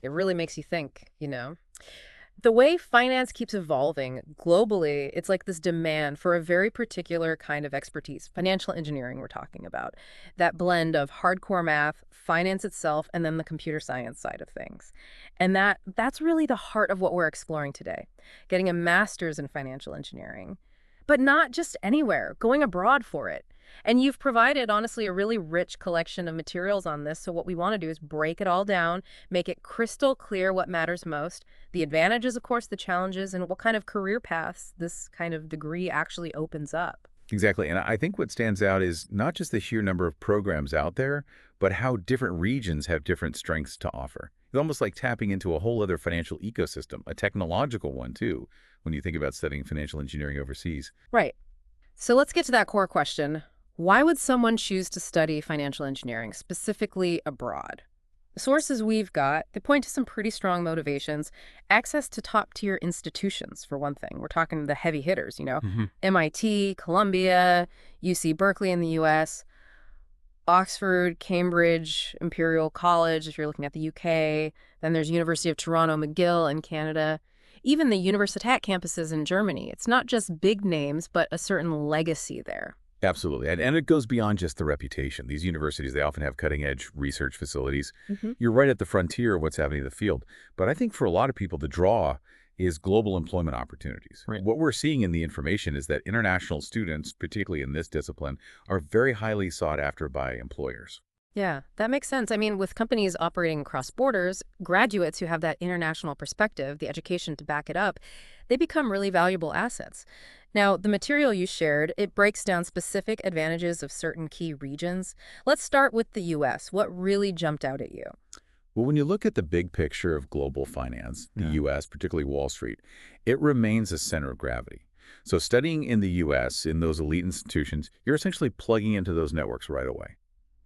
It really makes you think. The way finance keeps evolving globally, it's like this demand for a very particular kind of expertise, financial engineering we're talking about, that blend of hardcore math, finance itself, and then the computer science side of things. And that's really the heart of what we're exploring today, getting a master's in financial engineering. But not just anywhere, going abroad for it. And you've provided, honestly, a really rich collection of materials on this. So what we want to do is break it all down, make it crystal clear what matters most, the advantages, of course, the challenges, and what kind of career paths this kind of degree actually opens up. Exactly. And I think what stands out is not just the sheer number of programs out there, but how different regions have different strengths to offer. It's almost like tapping into a whole other financial ecosystem, a technological one too, when you think about studying financial engineering overseas. Right. So let's get to that core question. Why would someone choose to study financial engineering, specifically abroad? The sources we've got, they point to some pretty strong motivations. Access to top-tier institutions, for one thing. We're talking the heavy hitters. Hmm. MIT, Columbia, UC Berkeley in the US, Oxford, Cambridge, Imperial College, if you're looking at the UK. Then there's University of Toronto, McGill in Canada. Even the Universität campuses in Germany. It's not just big names, but a certain legacy there. Absolutely. And it goes beyond just the reputation. These universities, they often have cutting-edge research facilities. Hmm. You're right at the frontier of what's happening in the field. But I think for a lot of people, the draw is global employment opportunities. Right. What we're seeing in the information is that international students, particularly in this discipline, are very highly sought after by employers. Yeah, that makes sense. I mean, with companies operating across borders, graduates who have that international perspective, the education to back it up, they become really valuable assets. Now, the material you shared, it breaks down specific advantages of certain key regions. Let's start with the US. What really jumped out at you? Well, when you look at the big picture of global finance, the Yeah. U.S., particularly Wall Street, it remains a center of gravity. So studying in the U.S., in those elite institutions, you're essentially plugging into those networks right away.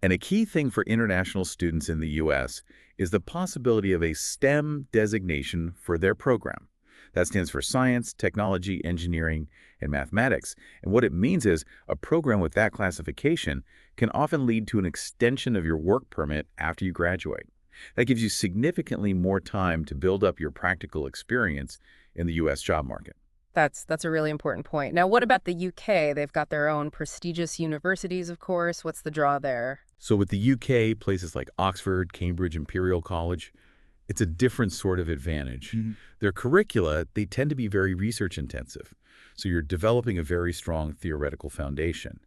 And a key thing for international students in the U.S. is the possibility of a STEM designation for their program. That stands for science, technology, engineering, and mathematics. And what it means is a program with that classification can often lead to an extension of your work permit after you graduate. That gives you significantly more time to build up your practical experience in the U.S. job market. That's a really important point. Now, what about the UK? They've got their own prestigious universities, of course. What's the draw there? So with the UK, places like Oxford, Cambridge, Imperial College, it's a different sort of advantage. Their curricula, they tend to be very research intensive. So you're developing a very strong theoretical foundation.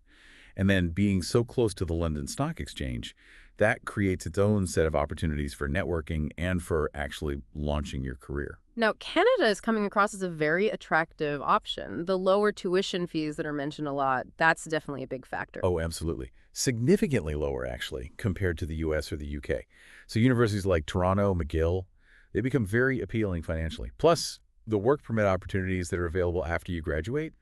And then being so close to the London Stock Exchange, that creates its own set of opportunities for networking and for actually launching your career. Now, Canada is coming across as a very attractive option. The lower tuition fees that are mentioned a lot, that's definitely a big factor. Oh, absolutely. Significantly lower, actually, compared to the US or the UK. So universities like Toronto, McGill, they become very appealing financially. Plus, the work permit opportunities that are available after you graduate,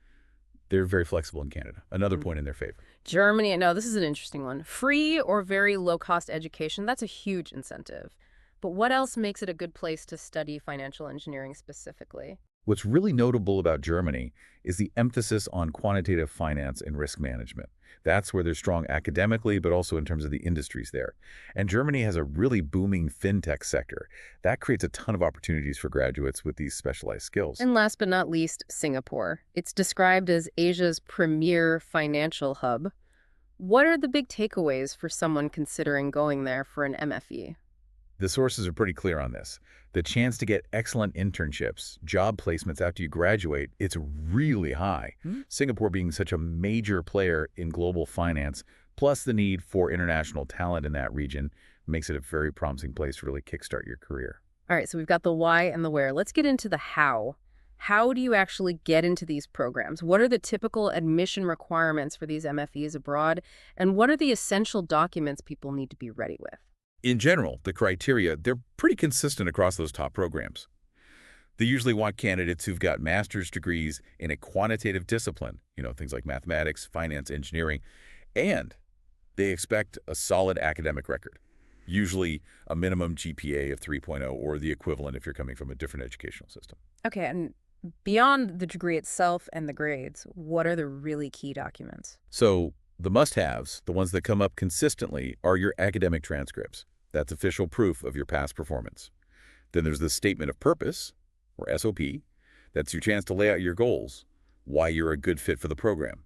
they're very flexible in Canada. Another point in their favor. Germany, no, this is an interesting one. Free or very low-cost education, that's a huge incentive. But what else makes it a good place to study financial engineering specifically? What's really notable about Germany is the emphasis on quantitative finance and risk management. That's where they're strong academically, but also in terms of the industries there. And Germany has a really booming fintech sector. That creates a ton of opportunities for graduates with these specialized skills. And last but not least, Singapore. It's described as Asia's premier financial hub. What are the big takeaways for someone considering going there for an MFE? The sources are pretty clear on this. The chance to get excellent internships, job placements after you graduate, it's really high. Singapore being such a major player in global finance, plus the need for international talent in that region, makes it a very promising place to really kickstart your career. All right, so we've got the why and the where. Let's get into the how. How do you actually get into these programs? What are the typical admission requirements for these MFEs abroad? And what are the essential documents people need to be ready with? In general, the criteria, they're pretty consistent across those top programs. They usually want candidates who've got master's degrees in a quantitative discipline, things like mathematics, finance, engineering, and they expect a solid academic record, usually a minimum GPA of 3.0 or the equivalent if you're coming from a different educational system. Okay, and beyond the degree itself and the grades, what are the really key documents? So the must-haves, the ones that come up consistently, are your academic transcripts. That's official proof of your past performance. Then there's the statement of purpose, or SOP. That's your chance to lay out your goals, why you're a good fit for the program.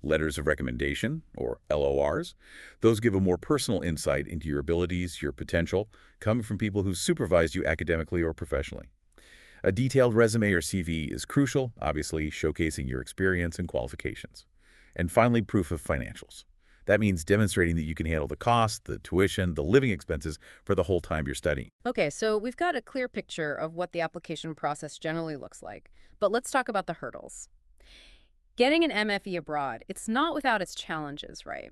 Letters of recommendation, or LORs. Those give a more personal insight into your abilities, your potential, coming from people who supervised you academically or professionally. A detailed resume or CV is crucial, obviously showcasing your experience and qualifications. And finally, proof of financials. That means demonstrating that you can handle the cost, the tuition, the living expenses for the whole time you're studying. Okay, so we've got a clear picture of what the application process generally looks like, but let's talk about the hurdles. Getting an MFE abroad, it's not without its challenges, right?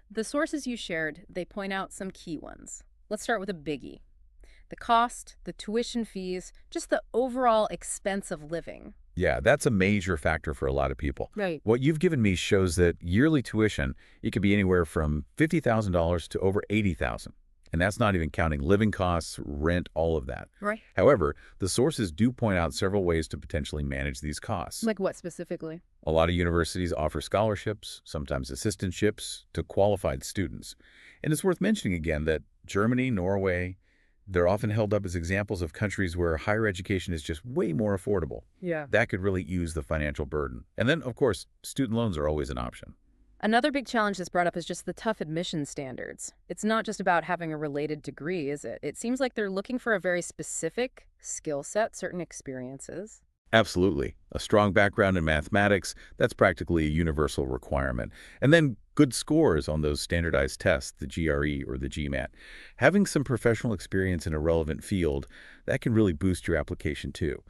The sources you shared, they point out some key ones. Let's start with a biggie. The cost, the tuition fees, just the overall expense of living. Yeah, that's a major factor for a lot of people. Right. What you've given me shows that yearly tuition, it could be anywhere from $50,000 to over $80,000. And that's not even counting living costs, rent, all of that. Right. However, the sources do point out several ways to potentially manage these costs. Like what specifically? A lot of universities offer scholarships, sometimes assistantships, to qualified students. And it's worth mentioning again that Germany, Norway, they're often held up as examples of countries where higher education is just way more affordable. Yeah. That could really ease the financial burden. And then, of course, student loans are always an option. Another big challenge that's brought up is just the tough admission standards. It's not just about having a related degree, is it? It seems like they're looking for a very specific skill set, certain experiences. Absolutely. A strong background in mathematics, that's practically a universal requirement. And then good scores on those standardized tests, the GRE or the GMAT. Having some professional experience in a relevant field, that can really boost your application too.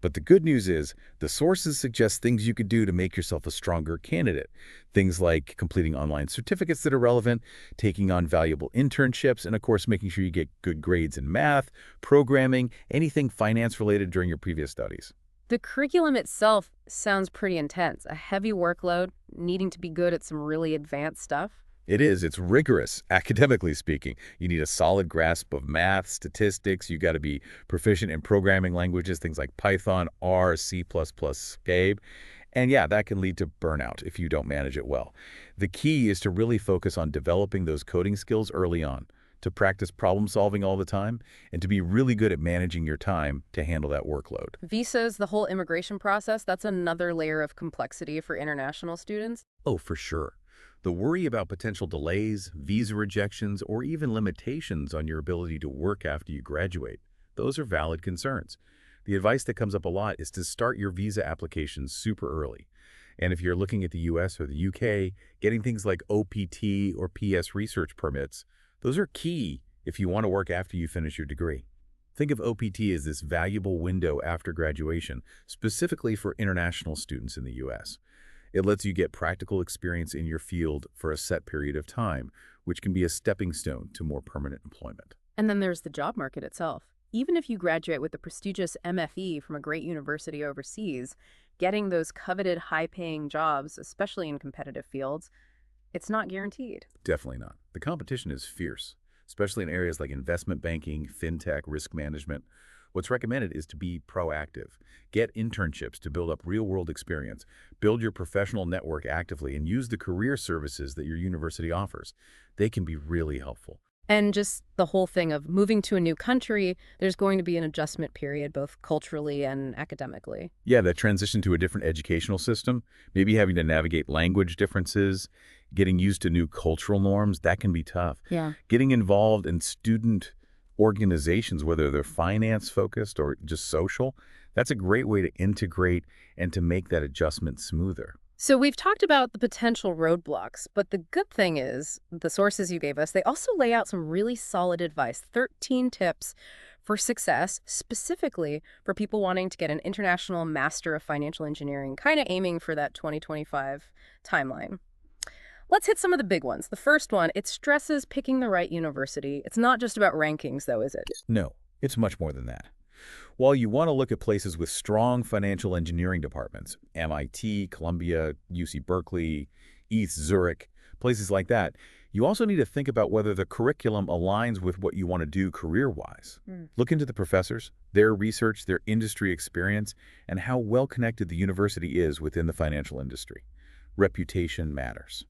But the good news is the sources suggest things you could do to make yourself a stronger candidate. Things like completing online certificates that are relevant, taking on valuable internships, and of course making sure you get good grades in math, programming, anything finance related during your previous studies. The curriculum itself sounds pretty intense. A heavy workload, needing to be good at some really advanced stuff. It is. It's rigorous, academically speaking. You need a solid grasp of math, statistics. You got to be proficient in programming languages, things like Python, R, C++, Scape. And yeah, that can lead to burnout if you don't manage it well. The key is to really focus on developing those coding skills early on, to practice problem solving all the time, and to be really good at managing your time to handle that workload. Visas, the whole immigration process, that's another layer of complexity for international students. Oh, for sure. The worry about potential delays, visa rejections, or even limitations on your ability to work after you graduate, those are valid concerns. The advice that comes up a lot is to start your visa applications super early. And if you're looking at the US or the UK, getting things like OPT or PS research permits, those are key if you want to work after you finish your degree. Think of OPT as this valuable window after graduation, specifically for international students in the US. It lets you get practical experience in your field for a set period of time, which can be a stepping stone to more permanent employment. And then there's the job market itself. Even if you graduate with a prestigious MFE from a great university overseas, getting those coveted high-paying jobs, especially in competitive fields, it's not guaranteed. Definitely not. The competition is fierce, especially in areas like investment banking, fintech, risk management. What's recommended is to be proactive. Get internships to build up real-world experience. Build your professional network actively and use the career services that your university offers. They can be really helpful. And just the whole thing of moving to a new country, there's going to be an adjustment period, both culturally and academically. Yeah, that transition to a different educational system, maybe having to navigate language differences, getting used to new cultural norms, that can be tough. Yeah. Getting involved in student organizations, whether they're finance-focused or just social, that's a great way to integrate and to make that adjustment smoother. So we've talked about the potential roadblocks, but the good thing is the sources you gave us, they also lay out some really solid advice, 13 tips for success, specifically for people wanting to get an international Master of Financial Engineering, kind of aiming for that 2025 timeline. Let's hit some of the big ones. The first one, it stresses picking the right university. It's not just about rankings, though, is it? No, it's much more than that. While you want to look at places with strong financial engineering departments, MIT, Columbia, UC Berkeley, ETH, Zurich, places like that, you also need to think about whether the curriculum aligns with what you want to do career-wise. Look into the professors, their research, their industry experience, and how well-connected the university is within the financial industry. Reputation matters.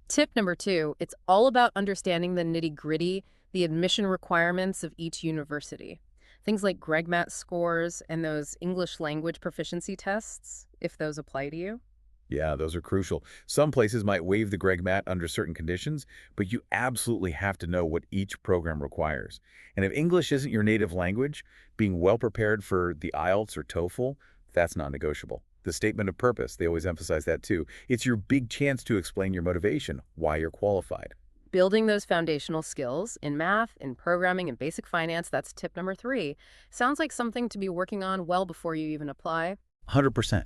Tip number 2, it's all about understanding the nitty-gritty, the admission requirements of each university. Things like GregMat scores and those English language proficiency tests, if those apply to you. Yeah, those are crucial. Some places might waive the Greg Mat under certain conditions, but you absolutely have to know what each program requires. And if English isn't your native language, being well prepared for the IELTS or TOEFL, that's non-negotiable. The statement of purpose, they always emphasize that too. It's your big chance to explain your motivation, why you're qualified. Building those foundational skills in math, in programming, and basic finance, that's tip number 3. Sounds like something to be working on well before you even apply. 100%.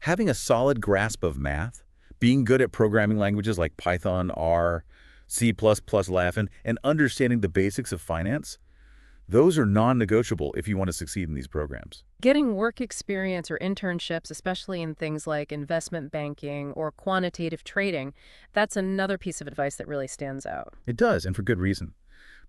Having a solid grasp of math, being good at programming languages like Python, R, C++, Laughing, and understanding the basics of finance, those are non-negotiable if you want to succeed in these programs. Getting work experience or internships, especially in things like investment banking or quantitative trading, that's another piece of advice that really stands out. It does, and for good reason.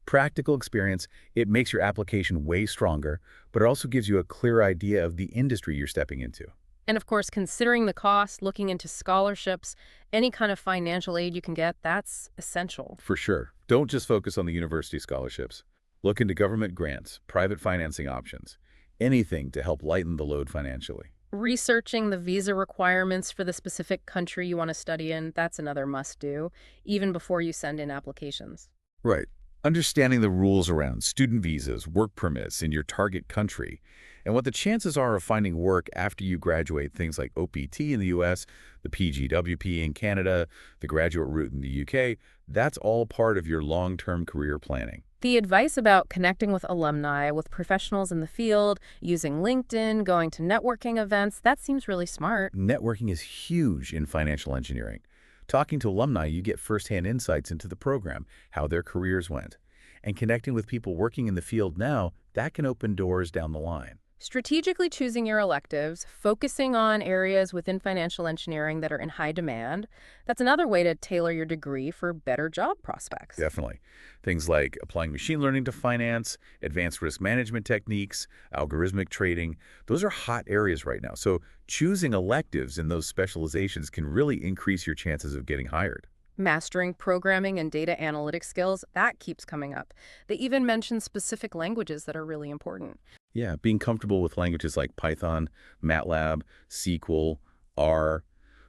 Practical experience, it makes your application way stronger, but it also gives you a clear idea of the industry you're stepping into. And of course, considering the cost, looking into scholarships, any kind of financial aid you can get, that's essential. For sure. Don't just focus on the university scholarships. Look into government grants, private financing options, anything to help lighten the load financially. Researching the visa requirements for the specific country you want to study in, that's another must-do, even before you send in applications. Right. Understanding the rules around student visas, work permits in your target country, and what the chances are of finding work after you graduate, things like OPT in the US, the PGWP in Canada, the graduate route in the UK, that's all part of your long-term career planning. The advice about connecting with alumni, with professionals in the field, using LinkedIn, going to networking events, that seems really smart. Networking is huge in financial engineering. Talking to alumni, you get firsthand insights into the program, how their careers went. And connecting with people working in the field now, that can open doors down the line. Strategically choosing your electives, focusing on areas within financial engineering that are in high demand, that's another way to tailor your degree for better job prospects. Definitely. Things like applying machine learning to finance, advanced risk management techniques, algorithmic trading, those are hot areas right now. So choosing electives in those specializations can really increase your chances of getting hired. Mastering programming and data analytics skills, that keeps coming up. They even mention specific languages that are really important. Yeah, being comfortable with languages like Python, MATLAB, SQL, R,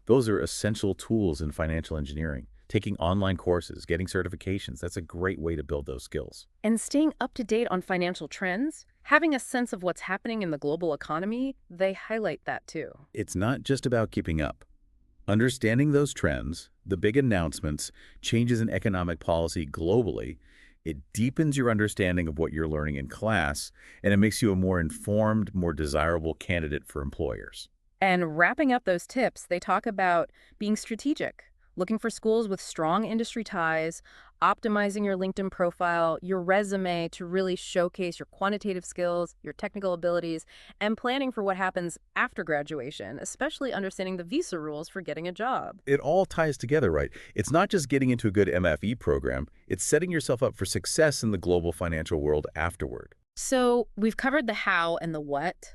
those are essential tools in financial engineering. Taking online courses, getting certifications, that's a great way to build those skills. And staying up to date on financial trends, having a sense of what's happening in the global economy, they highlight that too. It's not just about keeping up. Understanding those trends, the big announcements, changes in economic policy globally, it deepens your understanding of what you're learning in class, and it makes you a more informed, more desirable candidate for employers. And wrapping up those tips, they talk about being strategic, looking for schools with strong industry ties, optimizing your LinkedIn profile, your resume to really showcase your quantitative skills, your technical abilities, and planning for what happens after graduation, especially understanding the visa rules for getting a job. It all ties together, right? It's not just getting into a good MFE program, it's setting yourself up for success in the global financial world afterward. So we've covered the how and the what.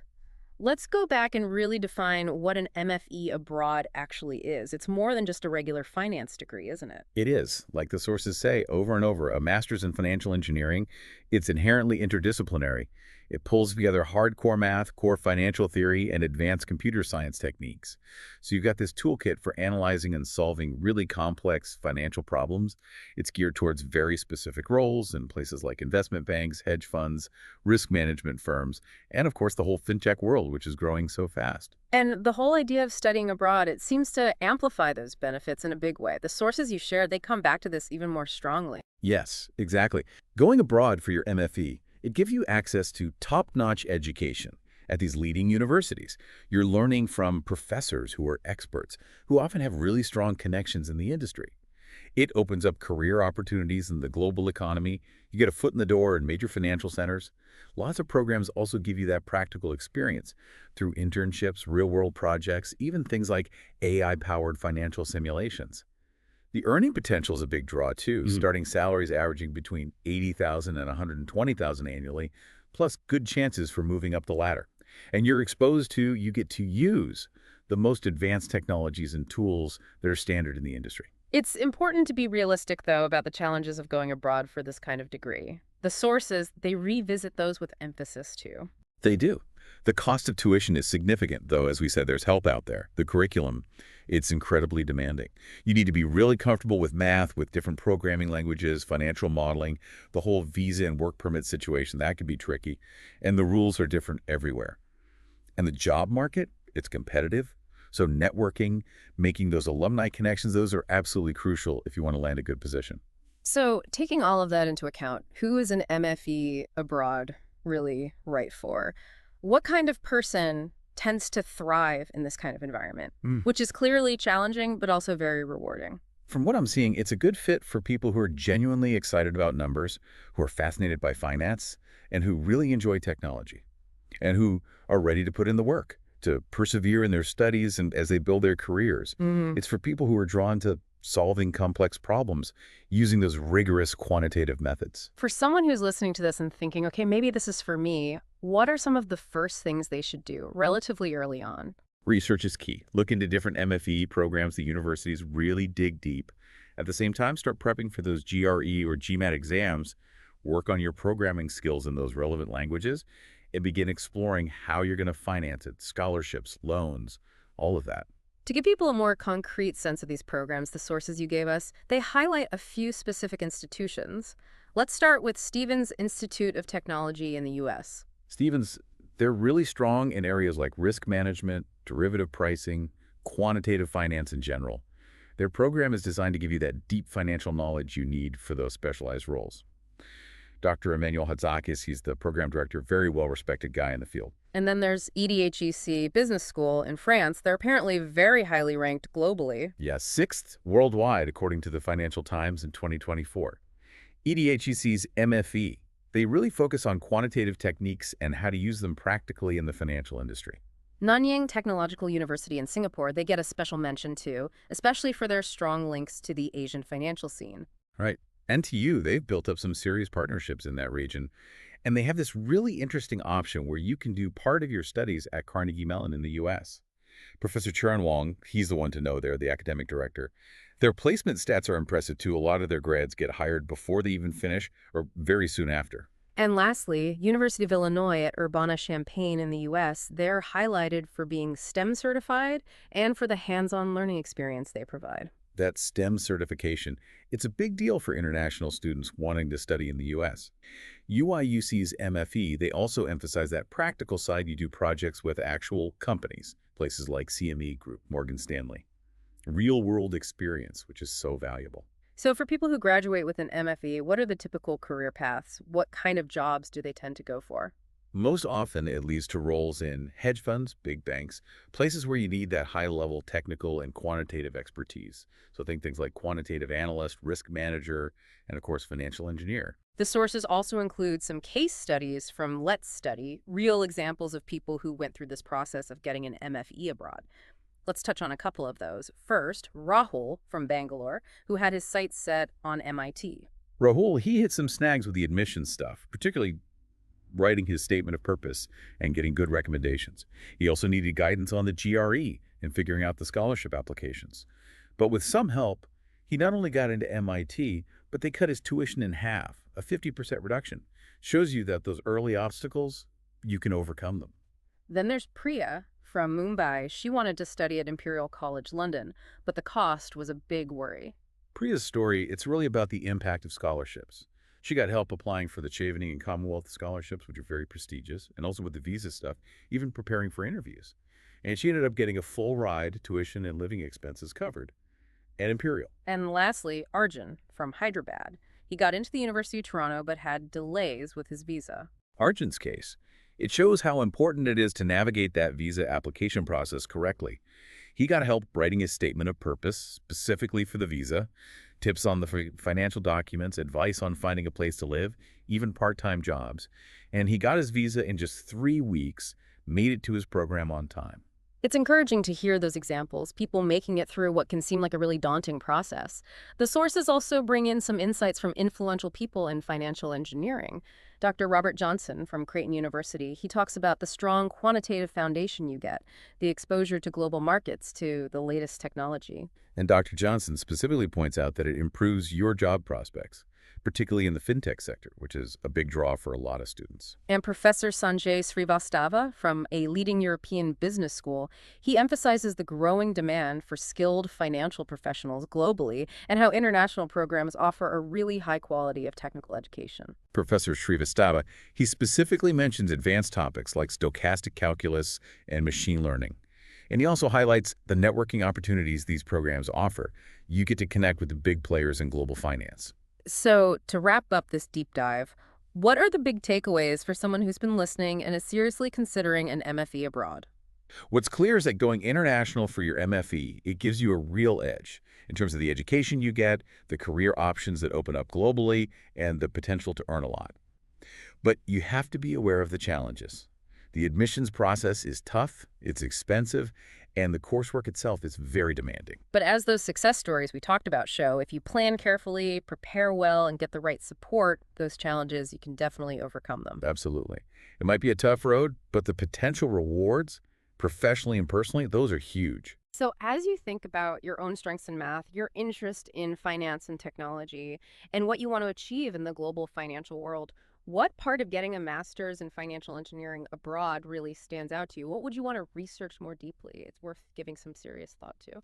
Let's go back and really define what an MFE abroad actually is. It's more than just a regular finance degree, isn't it? It is, like the sources say over and over, a master's in financial engineering. It's inherently interdisciplinary. It pulls together hardcore math, core financial theory, and advanced computer science techniques. So you've got this toolkit for analyzing and solving really complex financial problems. It's geared towards very specific roles in places like investment banks, hedge funds, risk management firms, and of course the whole fintech world, which is growing so fast. And the whole idea of studying abroad, it seems to amplify those benefits in a big way. The sources you shared, they come back to this even more strongly. Yes, exactly. Going abroad for your MFE, it gives you access to top-notch education at these leading universities. You're learning from professors who are experts, who often have really strong connections in the industry. It opens up career opportunities in the global economy. You get a foot in the door in major financial centers. Lots of programs also give you that practical experience through internships, real-world projects, even things like AI-powered financial simulations. The earning potential is a big draw, too, starting salaries averaging between $80,000 and $120,000 annually, plus good chances for moving up the ladder. And you get to use the most advanced technologies and tools that are standard in the industry. It's important to be realistic, though, about the challenges of going abroad for this kind of degree. The sources, they revisit those with emphasis too. They do. The cost of tuition is significant, though, as we said, there's help out there. The curriculum, it's incredibly demanding. You need to be really comfortable with math, with different programming languages, financial modeling, the whole visa and work permit situation, that can be tricky. And the rules are different everywhere. And the job market, it's competitive. So networking, making those alumni connections, those are absolutely crucial if you want to land a good position. So, taking all of that into account, who is an MFE abroad really right for? What kind of person tends to thrive in this kind of environment, which is clearly challenging, but also very rewarding? From what I'm seeing, it's a good fit for people who are genuinely excited about numbers, who are fascinated by finance, and who really enjoy technology, and who are ready to put in the work, to persevere in their studies and as they build their careers. Hmm. It's for people who are drawn to solving complex problems using those rigorous quantitative methods. For someone who's listening to this and thinking, okay, maybe this is for me, what are some of the first things they should do relatively early on? Research is key. Look into different MFE programs. The universities really dig deep. At the same time, start prepping for those GRE or GMAT exams. Work on your programming skills in those relevant languages and begin exploring how you're going to finance it, scholarships, loans, all of that. To give people a more concrete sense of these programs, the sources you gave us, they highlight a few specific institutions. Let's start with Stevens Institute of Technology in the U.S. Stevens, they're really strong in areas like risk management, derivative pricing, quantitative finance in general. Their program is designed to give you that deep financial knowledge you need for those specialized roles. Dr. Emmanuel Hatzakis, he's the program director, very well-respected guy in the field. And then there's EDHEC Business School in France. They're apparently very highly ranked globally. Yeah, sixth worldwide, according to the Financial Times in 2024. EDHEC's MFE, they really focus on quantitative techniques and how to use them practically in the financial industry. Nanyang Technological University in Singapore, they get a special mention too, especially for their strong links to the Asian financial scene. Right. NTU, they've built up some serious partnerships in that region. And they have this really interesting option where you can do part of your studies at Carnegie Mellon in the U.S. Professor Charan Wong, he's the one to know there, the academic director. Their placement stats are impressive too. A lot of their grads get hired before they even finish or very soon after. And lastly, University of Illinois at Urbana-Champaign in the U.S., they're highlighted for being STEM certified and for the hands-on learning experience they provide. That STEM certification, it's a big deal for international students wanting to study in the U.S. UIUC's MFE, they also emphasize that practical side. You do projects with actual companies, places like CME Group, Morgan Stanley. Real-world experience, which is so valuable. So for people who graduate with an MFE, what are the typical career paths? What kind of jobs do they tend to go for? Most often, it leads to roles in hedge funds, big banks, places where you need that high-level technical and quantitative expertise. So think things like quantitative analyst, risk manager, and of course, financial engineer. The sources also include some case studies from LetzStudy, real examples of people who went through this process of getting an MFE abroad. Let's touch on a couple of those. First, Rahul from Bangalore, who had his sights set on MIT. Rahul, he hit some snags with the admissions stuff, particularly writing his statement of purpose and getting good recommendations. He also needed guidance on the GRE and figuring out the scholarship applications. But with some help, he not only got into MIT, but they cut his tuition in half, a 50% reduction. Shows you that those early obstacles, you can overcome them. Then there's Priya from Mumbai. She wanted to study at Imperial College London, but the cost was a big worry. Priya's story, it's really about the impact of scholarships. She got help applying for the Chevening and Commonwealth scholarships, which are very prestigious, and also with the visa stuff, even preparing for interviews. And she ended up getting a full ride, tuition, and living expenses covered at Imperial. And lastly, Arjun from Hyderabad. He got into the University of Toronto but had delays with his visa. Arjun's case, it shows how important it is to navigate that visa application process correctly. He got help writing his statement of purpose specifically for the visa, tips on the financial documents, advice on finding a place to live, even part-time jobs. And he got his visa in just 3 weeks, made it to his program on time. It's encouraging to hear those examples, people making it through what can seem like a really daunting process. The sources also bring in some insights from influential people in financial engineering. Dr. Robert Johnson from Creighton University, he talks about the strong quantitative foundation you get, the exposure to global markets, to the latest technology. And Dr. Johnson specifically points out that it improves your job prospects. particularly in the fintech sector, which is a big draw for a lot of students. And Professor Sanjay Srivastava from a leading European business school, he emphasizes the growing demand for skilled financial professionals globally and how international programs offer a really high quality of technical education. Professor Srivastava, he specifically mentions advanced topics like stochastic calculus and machine learning. And he also highlights the networking opportunities these programs offer. You get to connect with the big players in global finance. So, to wrap up this deep dive, what are the big takeaways for someone who's been listening and is seriously considering an MFE abroad? What's clear is that going international for your MFE, it gives you a real edge in terms of the education you get, the career options that open up globally, and the potential to earn a lot. But you have to be aware of the challenges. The admissions process is tough, it's expensive, and the coursework itself is very demanding. But as those success stories we talked about show, if you plan carefully, prepare well, and get the right support, those challenges, you can definitely overcome them. Absolutely. It might be a tough road, but the potential rewards, professionally and personally, those are huge. So, as you think about your own strengths in math, your interest in finance and technology, and what you want to achieve in the global financial world, what part of getting a master's in financial engineering abroad really stands out to you? What would you want to research more deeply? It's worth giving some serious thought to.